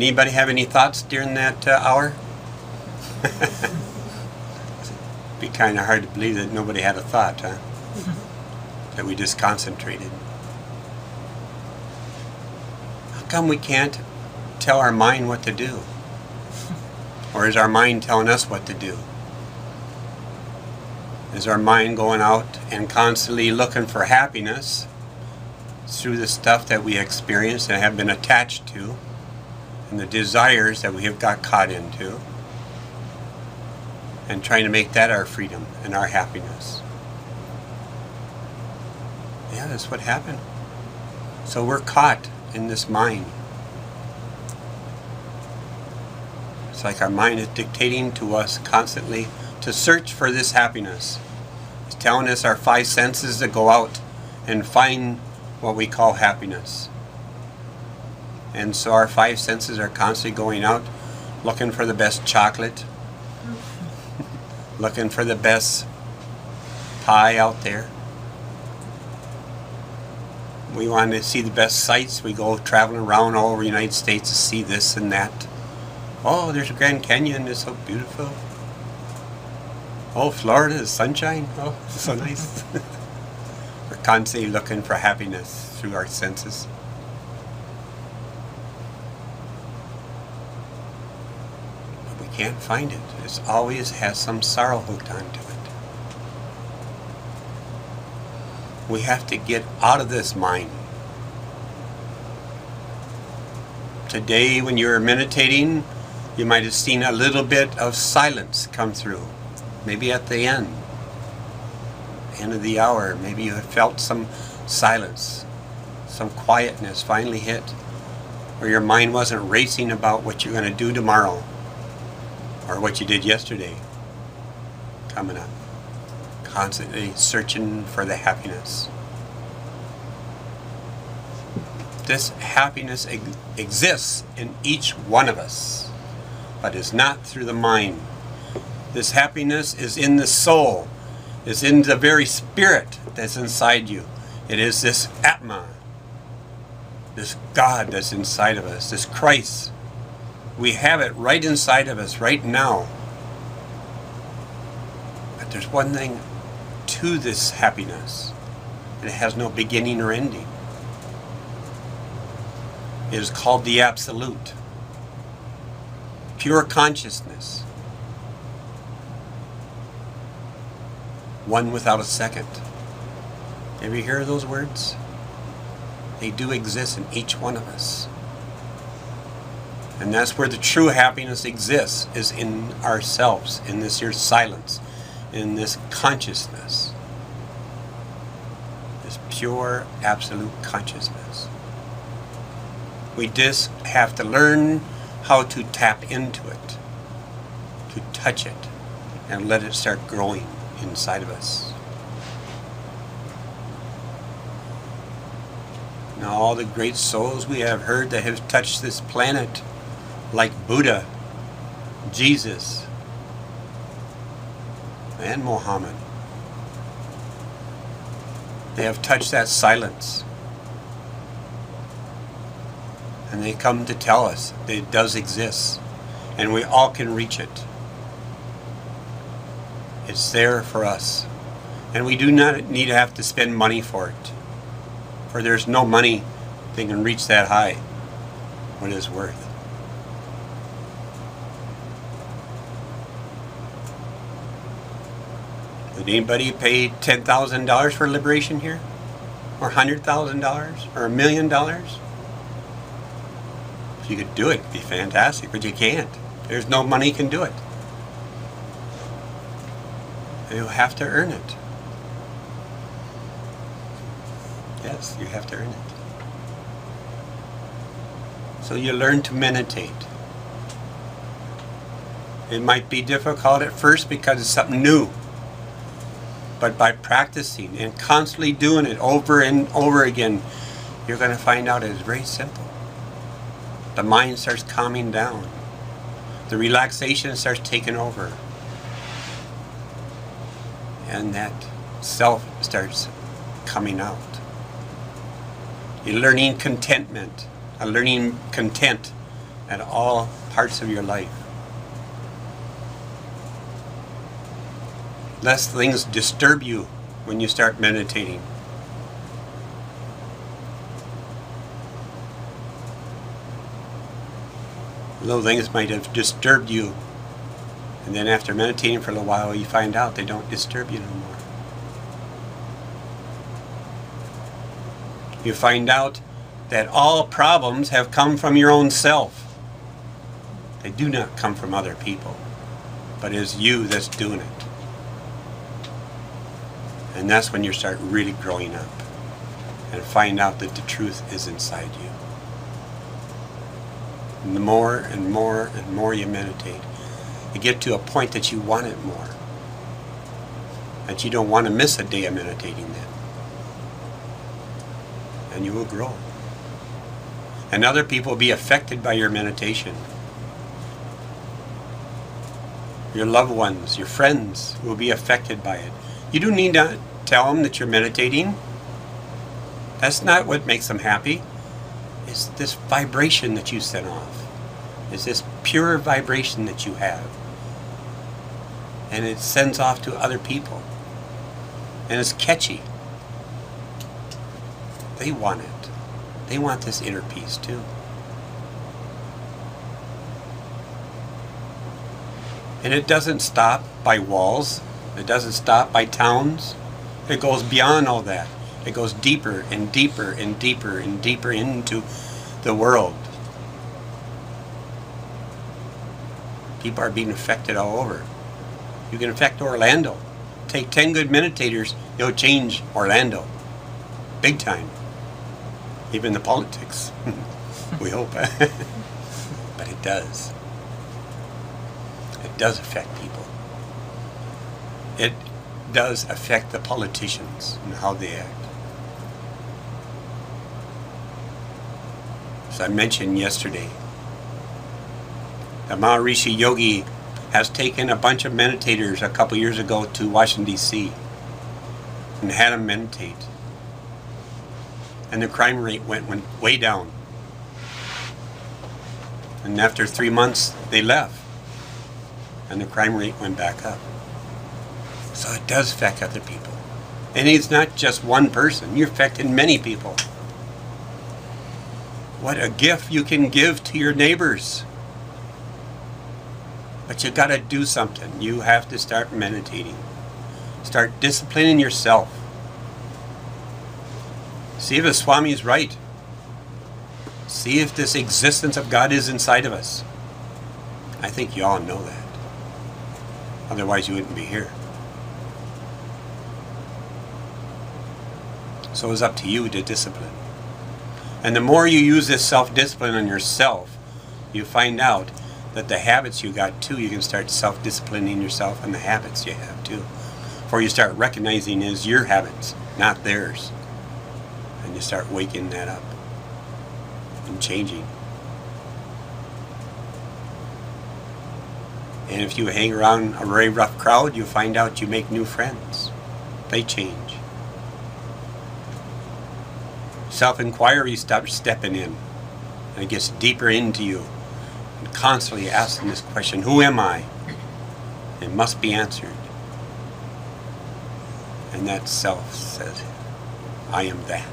Anybody have any thoughts during that hour? Be kind of hard to believe that nobody had a thought, huh? That we just concentrated. How come we can't tell our mind what to do? Or is our mind telling us what to do? Is our mind going out and constantly looking for happiness through the stuff that we experience and have been attached to, and the desires that we have got caught into, and trying to make that our freedom and our happiness? Yeah, that's what happened. So we're caught in this mind. It's like our mind is dictating to us constantly to search for this happiness. It's telling us our five senses to go out and find what we call happiness. And so our five senses are constantly going out looking for the best chocolate, looking for the best pie out there. We want to see the best sights. We go traveling around all over the United States to see this and that. Oh, there's a Grand Canyon, it's so beautiful. Oh, Florida, the sunshine, oh, it's so nice. We're constantly looking for happiness through our senses. But we can't find it. It always has some sorrow hooked onto it. We have to get out of this mind. Today, when you were meditating, you might have seen a little bit of silence come through. Maybe at the end of the hour, maybe you have felt some silence, some quietness finally hit, or your mind wasn't racing about what you're going to do tomorrow, or what you did yesterday, coming up, constantly searching for the happiness. This happiness exists in each one of us, but is not through the mind. This happiness is in the soul, is in the very spirit that's inside you. It is this Atma, this God that's inside of us, this Christ. We have it right inside of us right now. But there's one thing to this happiness, and it has no beginning or ending. It is called the Absolute. Pure consciousness. One without a second. Ever hear those words? They do exist in each one of us. And that's where the true happiness exists, is in ourselves, in this here silence, in this consciousness. This pure, absolute consciousness. We just have to learn how to tap into it, to touch it, and let it start growing inside of us. Now, all the great souls we have heard that have touched this planet, like Buddha, Jesus, and Muhammad, they have touched that silence. And they come to tell us that it does exist, and we all can reach it. It's there for us, and we do not need to have to spend money for it, for there's no money that can reach that high, what it's worth. Did anybody pay $10,000 for liberation here? Or $100,000? Or $1 million? If you could do it, it'd be fantastic, but you can't. There's no money can do it. You have to earn it. Yes, you have to earn it. So you learn to meditate. It might be difficult at first because it's something new. But by practicing and constantly doing it over and over again, you're going to find out it's very simple. The mind starts calming down. The relaxation starts taking over. And that self starts coming out. You're learning contentment, learning content at all parts of your life. Lest things disturb you when you start meditating. Little things might have disturbed you, and then after meditating for a little while, you find out they don't disturb you no more. You find out that all problems have come from your own self. They do not come from other people, but it is you that's doing it. And that's when you start really growing up and find out that the truth is inside you. And the more and more and more you meditate, you get to a point that you want it more. That you don't want to miss a day of meditating then. And you will grow. And other people will be affected by your meditation. Your loved ones, your friends will be affected by it. You don't need to tell them that you're meditating. That's not what makes them happy. It's this vibration that you send off. It's this pure vibration that you have. And it sends off to other people. And it's catchy. They want it. They want this inner peace too. And it doesn't stop by walls. It doesn't stop by towns. It goes beyond all that. It goes deeper and deeper and deeper and deeper into the world. People are being affected all over. You can affect Orlando. Take 10 good meditators, you'll change Orlando. Big time. Even the politics. We hope. But it does. It does affect people. It does affect the politicians and how they act. As I mentioned yesterday, the Maharishi Yogi has taken a bunch of meditators a couple years ago to Washington, D.C. and had them meditate. And the crime rate went way down. And after 3 months, they left. And the crime rate went back up. So it does affect other people. And it's not just one person. You're affecting many people. What a gift you can give to your neighbors. But you got to do something. You have to start meditating. Start disciplining yourself. See if the Swami is right. See if this existence of God is inside of us. I think you all know that. Otherwise you wouldn't be here. So it's up to you to discipline. And the more you use this self-discipline on yourself, you find out that the habits you got too, you can start self-disciplining yourself and the habits you have too. For you start recognizing is your habits, not theirs. And you start waking that up and changing. And if you hang around a very rough crowd, you find out you make new friends. They change. Self-inquiry starts stepping in, and it gets deeper into you, and constantly asking this question, who am I? It must be answered. And that self says, I am that.